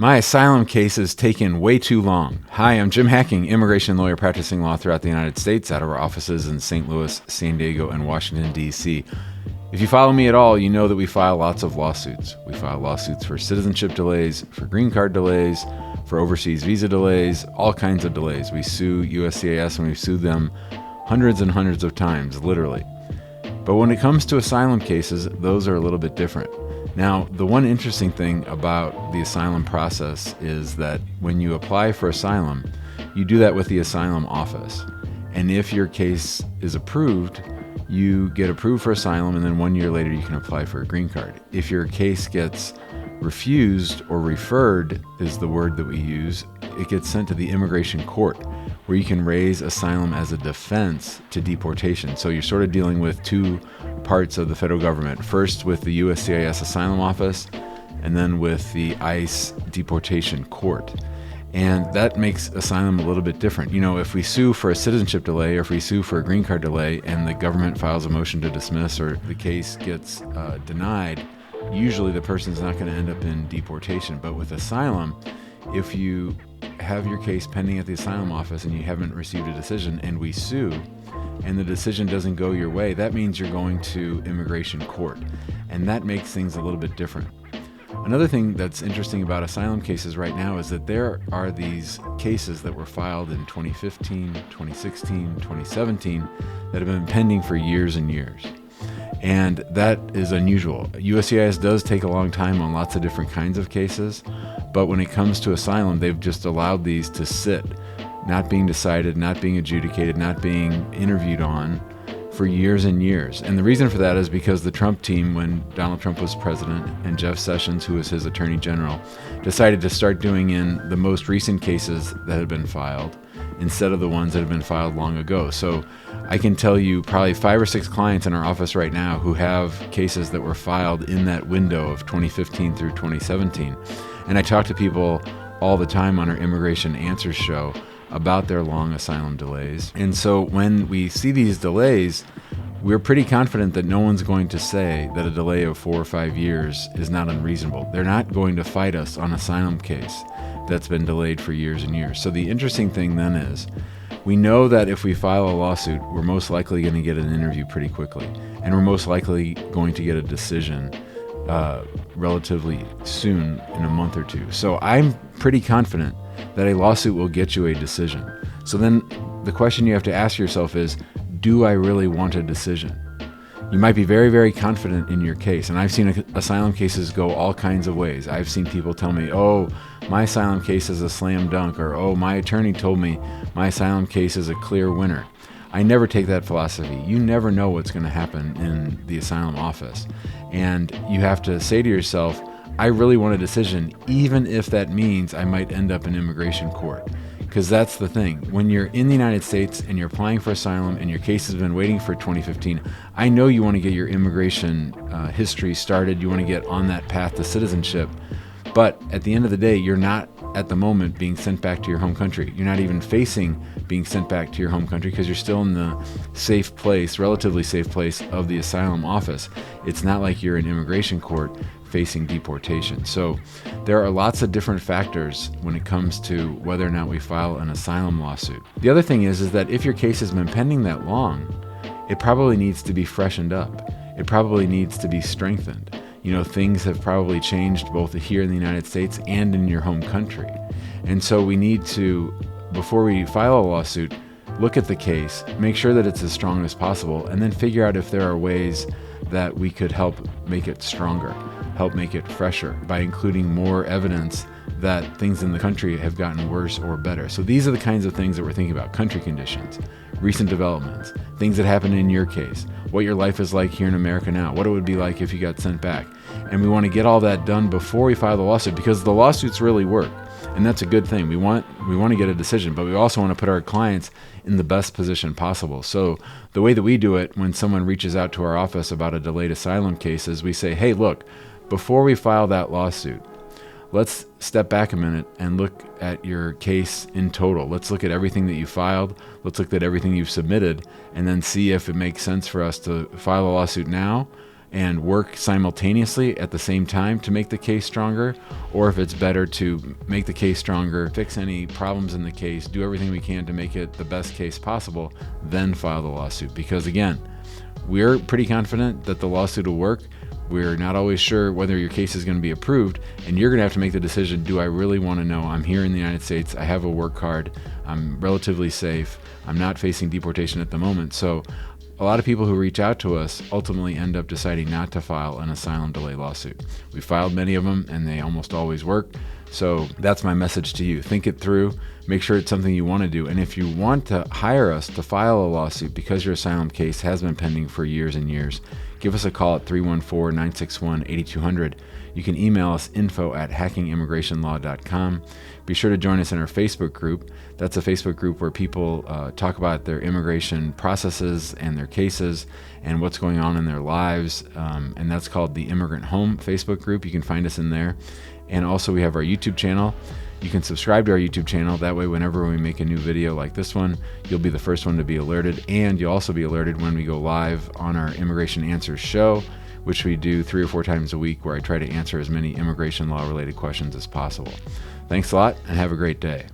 My asylum case has taken way too long. Hi, I'm Jim Hacking, immigration lawyer practicing law throughout the United States out of our offices in St. Louis, San Diego, and Washington, D.C. If you follow me at all, you know that we file lots of lawsuits. We file lawsuits for citizenship delays, for green card delays, for overseas visa delays, all kinds of delays. We sue USCIS and we've sued them hundreds and hundreds of times, literally. But when it comes to asylum cases, those are a little bit different. Now, the one interesting thing about the asylum process is that when you apply for asylum, you do that with the asylum office. And if your case is approved, you get approved for asylum, and then 1 year later you can apply for a green card. If your case gets refused or referred is the word that we use, it gets sent to the immigration court, where you can raise asylum as a defense to deportation. So you're sort of dealing with two parts of the federal government. First with the USCIS asylum office, and then with the ICE deportation court. And that makes asylum a little bit different. You know, if we sue for a citizenship delay or if we sue for a green card delay and the government files a motion to dismiss or the case gets denied, usually the person's not going to end up in deportation. But with asylum, if you have your case pending at the asylum office and you haven't received a decision and we sue and the decision doesn't go your way, that means you're going to immigration court. And that makes things a little bit different. Another thing that's interesting about asylum cases right now is that there are these cases that were filed in 2015, 2016, 2017 that have been pending for years and years. And that is unusual. USCIS does take a long time on lots of different kinds of cases, but when it comes to asylum, they've just allowed these to sit, not being decided, not being adjudicated, not being interviewed on for years and years. And the reason for that is because the Trump team, when Donald Trump was president and Jeff Sessions, who was his attorney general, decided to start doing in the most recent cases that had been filed instead of the ones that had been filed long ago. So I can tell you probably 5 or 6 clients in our office right now who have cases that were filed in that window of 2015 through 2017. And I talk to people all the time on our Immigration Answers show about their long asylum delays. And so when we see these delays, we're pretty confident that no one's going to say that a delay of 4 or 5 years is not unreasonable. They're not going to fight us on an asylum case that's been delayed for years and years. So the interesting thing then is, we know that if we file a lawsuit, we're most likely going to get an interview pretty quickly. And we're most likely going to get a decision relatively soon, in a month or two. So I'm pretty confident that a lawsuit will get you a decision. So then the question you have to ask yourself is, do I really want a decision? You might be very, very confident in your case. And I've seen asylum cases go all kinds of ways. I've seen people tell me, oh, my asylum case is a slam dunk, or oh, my attorney told me my asylum case is a clear winner. I never take that philosophy. You never know what's going to happen in the asylum office. And you have to say to yourself, I really want a decision, even if that means I might end up in immigration court. Because that's the thing. When you're in the United States and you're applying for asylum and your case has been waiting for 2015, I know you want to get your immigration history started. You want to get on that path to citizenship. But at the end of the day, you're not at the moment being sent back to your home country. You're not even facing being sent back to your home country because you're still in the safe place, relatively safe place of the asylum office. It's not like you're in immigration court facing deportation. So there are lots of different factors when it comes to whether or not we file an asylum lawsuit. The other thing is that if your case has been pending that long, it probably needs to be freshened up. It probably needs to be strengthened. You know, things have probably changed both here in the United States and in your home country. And so we need to, before we file a lawsuit, look at the case, make sure that it's as strong as possible, and then figure out if there are ways that we could help make it stronger, help make it fresher by including more evidence that things in the country have gotten worse or better. So these are the kinds of things that we're thinking about: country conditions, recent developments, things that happened in your case, what your life is like here in America now, what it would be like if you got sent back. And we want to get all that done before we file the lawsuit, because the lawsuits really work. And that's a good thing. We want to get a decision, but we also want to put our clients in the best position possible. So the way that we do it when someone reaches out to our office about a delayed asylum case is we say, hey, look, before we file that lawsuit, let's step back a minute and look at your case in total. Let's look at everything that you filed. Let's look at everything you've submitted, and then see if it makes sense for us to file a lawsuit now and work simultaneously at the same time to make the case stronger, or if it's better to make the case stronger, fix any problems in the case, do everything we can to make it the best case possible, then file the lawsuit. Because again, we're pretty confident that the lawsuit will work. We're not always sure whether your case is going to be approved, and you're going to have to make the decision, do I really want to know? I'm here in the United States, I have a work card, I'm relatively safe, I'm not facing deportation at the moment. So a lot of people who reach out to us ultimately end up deciding not to file an asylum delay lawsuit. We filed many of them, and they almost always work. So that's my message to you. Think it through. Make sure it's something you want to do. And if you want to hire us to file a lawsuit because your asylum case has been pending for years and years, give us a call at 314-961-8200. You can email us info@hackingimmigrationlaw.com. Be sure to join us in our Facebook group. That's a Facebook group where people talk about their immigration processes and their cases and what's going on in their lives. And that's called the Immigrant Home Facebook group. You can find us in there. And also we have our YouTube channel. You can subscribe to our YouTube channel. That way, whenever we make a new video like this one, you'll be the first one to be alerted. And you'll also be alerted when we go live on our Immigration Answers show, which we do 3 or 4 times a week, where I try to answer as many immigration law related questions as possible. Thanks a lot, and have a great day.